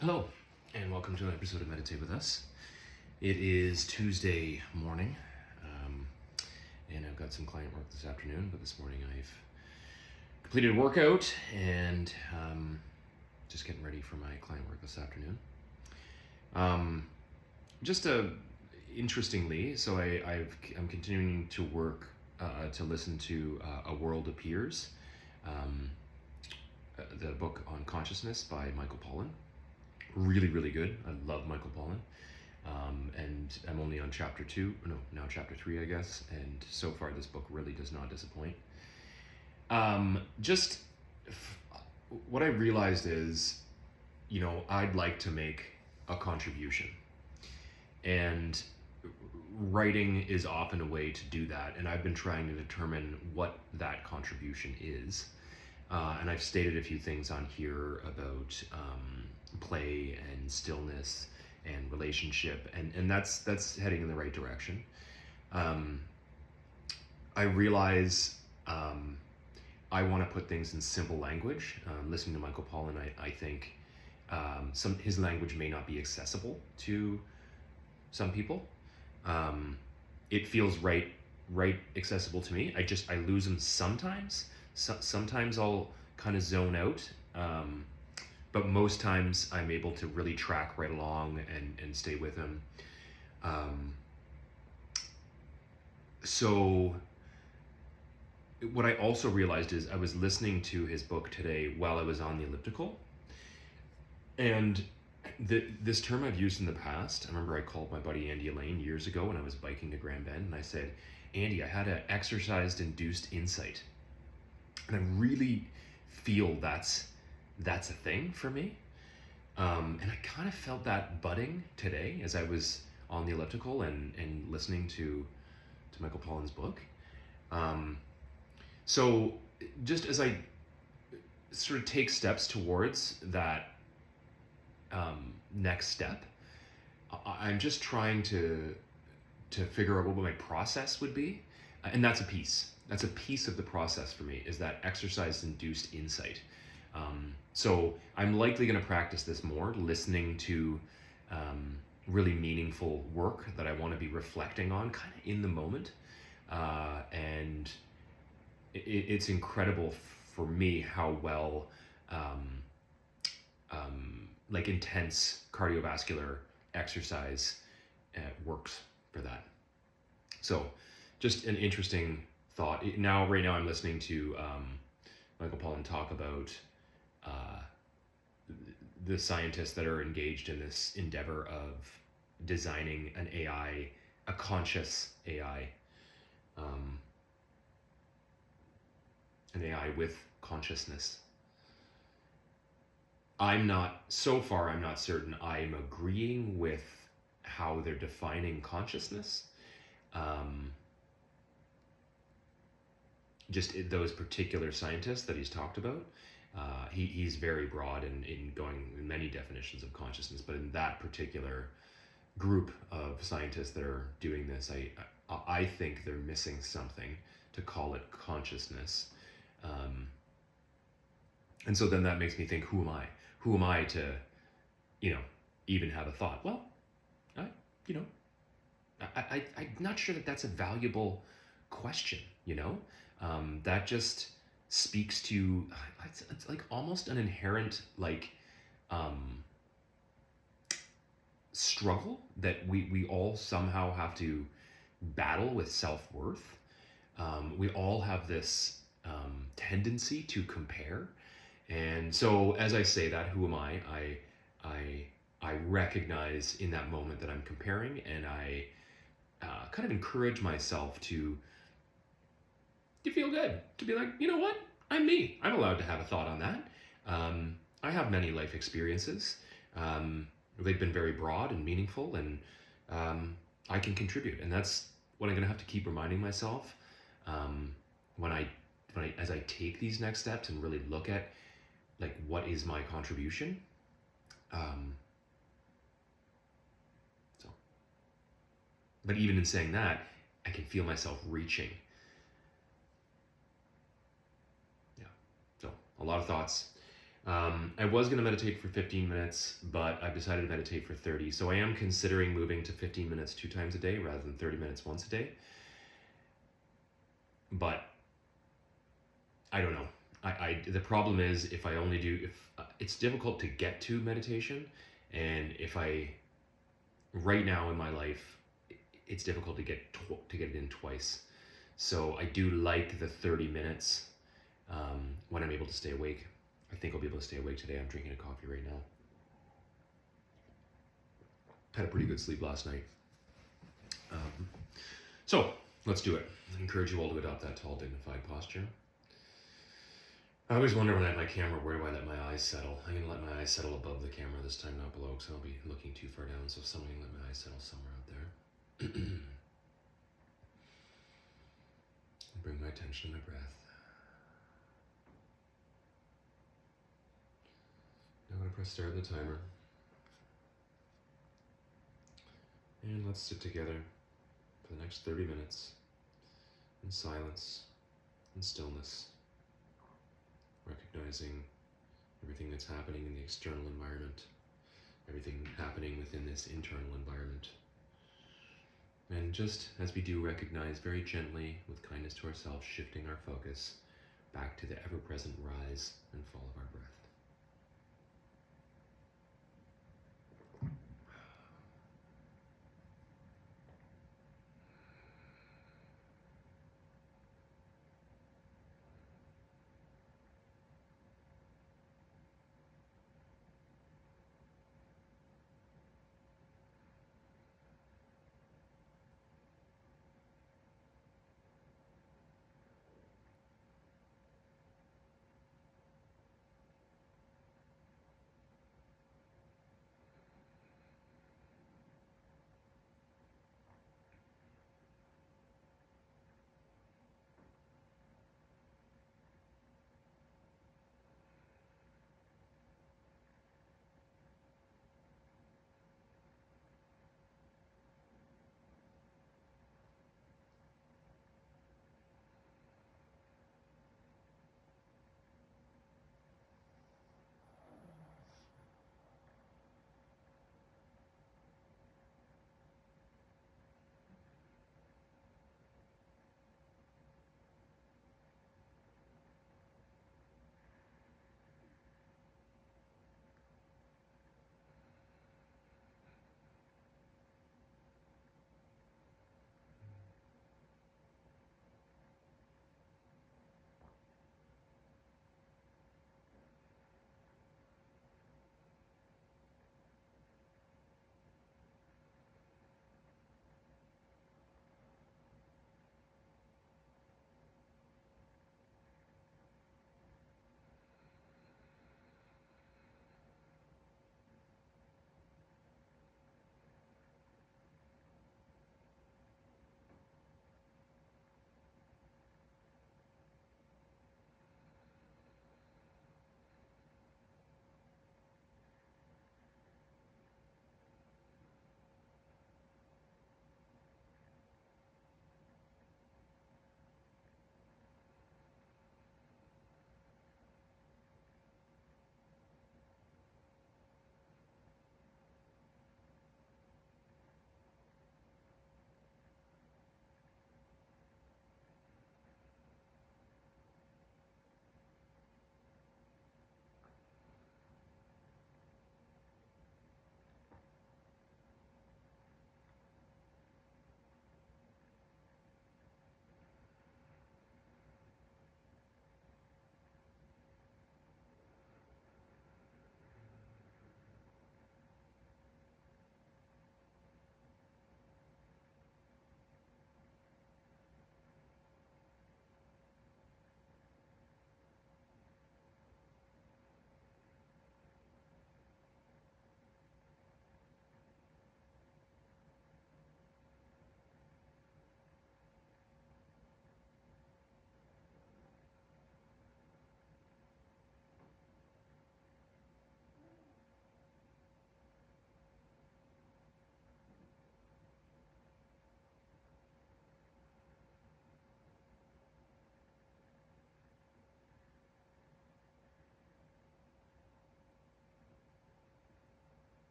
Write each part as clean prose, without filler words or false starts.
Hello, and welcome to an episode of Meditate with Us. It is Tuesday morning, and I've got some client work this afternoon, but this morning I've completed a workout and just getting ready for my client work this afternoon. Interestingly, so I'm continuing to work to listen to A World Appears, the book on consciousness by Michael Pollan. Really, really good. I love Michael Pollan. And I'm only on chapter 3, I guess. And so far, this book really does not disappoint. What I realized is, I'd like to make a contribution. And writing is often a way to do that. And I've been trying to determine what that contribution is. And I've stated a few things on here about play and stillness and relationship, and that's heading in the right direction. I realize I want to put things in simple language. Listening to Michael Pollan, I think his language may not be accessible to some people. It feels right accessible to me. I lose him sometimes. Sometimes I'll kind of zone out. But most times I'm able to really track right along and stay with him. So what I also realized is I was listening to his book today while I was on the elliptical. And this term I've used in the past. I remember I called my buddy Andy Elaine years ago when I was biking to Grand Bend, and I said, Andy, I had an exercise-induced insight. And I really feel that's a thing for me. And I kind of felt that budding today as I was on the elliptical and listening to Michael Pollan's book. So just as I sort of take steps towards that next step, I'm just trying to figure out what my process would be. And that's a piece. That's a piece of the process for me, is that exercise-induced insight. So I'm likely going to practice this more, listening to really meaningful work that I want to be reflecting on kind of in the moment. And it's incredible for me how well like intense cardiovascular exercise works for that. So just an interesting thought. Right now I'm listening to Michael Pollan talk about the scientists that are engaged in this endeavor of designing an AI, a conscious AI, an AI with consciousness. I'm not certain I'm agreeing with how they're defining consciousness. Just those particular scientists that he's talked about. He's very broad in going in many definitions of consciousness, but in that particular group of scientists that are doing this, I think they're missing something to call it consciousness. And so then that makes me think, who am I? Who am I to, even have a thought? Well, I'm not sure that that's a valuable question, that just speaks to, it's like almost an inherent struggle that we all somehow have to battle with self-worth. We all have this tendency to compare. And so as I say that, who am I? I recognize in that moment that I'm comparing, and I kind of encourage myself to feel good, to be like, you know what? I'm me. I'm allowed to have a thought on that. I have many life experiences. They've been very broad and meaningful, and I can contribute. And that's what I'm going to have to keep reminding myself as I take these next steps and really look at what is my contribution. But even in saying that, I can feel myself reaching. Yeah. So a lot of thoughts. I was going to meditate for 15 minutes, but I've decided to meditate for 30. So I am considering moving to 15 minutes 2 times a day rather than 30 minutes once a day. But I don't know. The problem is if I only do if it's difficult to get to meditation, and if I right now in my life it's difficult to get it in twice. So I do like the 30 minutes when I'm able to stay awake. I think I'll be able to stay awake today. I'm drinking a coffee right now. Had a pretty good sleep last night. So let's do it. I encourage you all to adopt that tall, dignified posture. I always wonder when I have my camera, where do I let my eyes settle? I'm going to let my eyes settle above the camera this time, not below, because I'll be looking too far down. So somebody can let my eyes settle somewhere out there. Bring my attention to my breath. Now I'm going to press start on the timer. And let's sit together for the next 30 minutes in silence and stillness, recognizing everything that's happening in the external environment, everything happening within this internal environment. And just as we do recognize very gently, with kindness to ourselves, shifting our focus back to the ever-present rise and fall of our breath.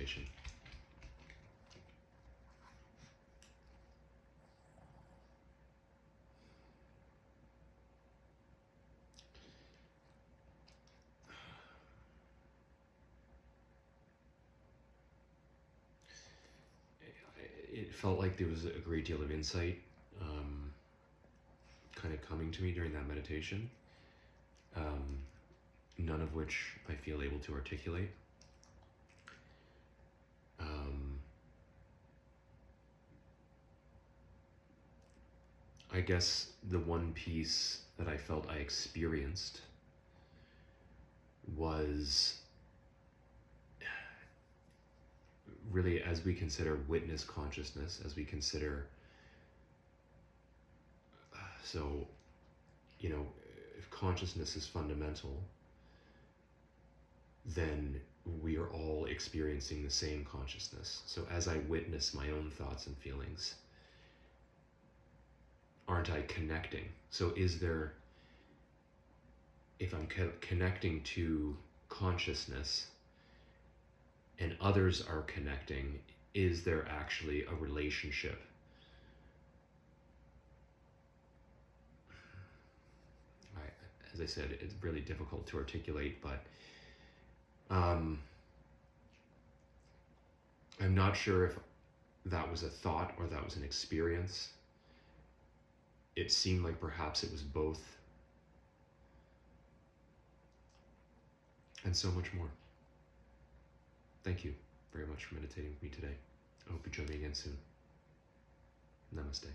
meditation. It felt like there was a great deal of insight kind of coming to me during that meditation, none of which I feel able to articulate. I guess the one piece that I felt I experienced was really, as we consider witness consciousness, as we consider, so, you know, if consciousness is fundamental, then we are all experiencing the same consciousness. So as I witness my own thoughts and feelings, aren't I connecting? So is there, if I'm connecting to consciousness and others are connecting, is there actually a relationship? As I said, it's really difficult to articulate, but I'm not sure if that was a thought or that was an experience. It seemed like perhaps it was both, and so much more. Thank you very much for meditating with me today. I hope you join me again soon. Namaste.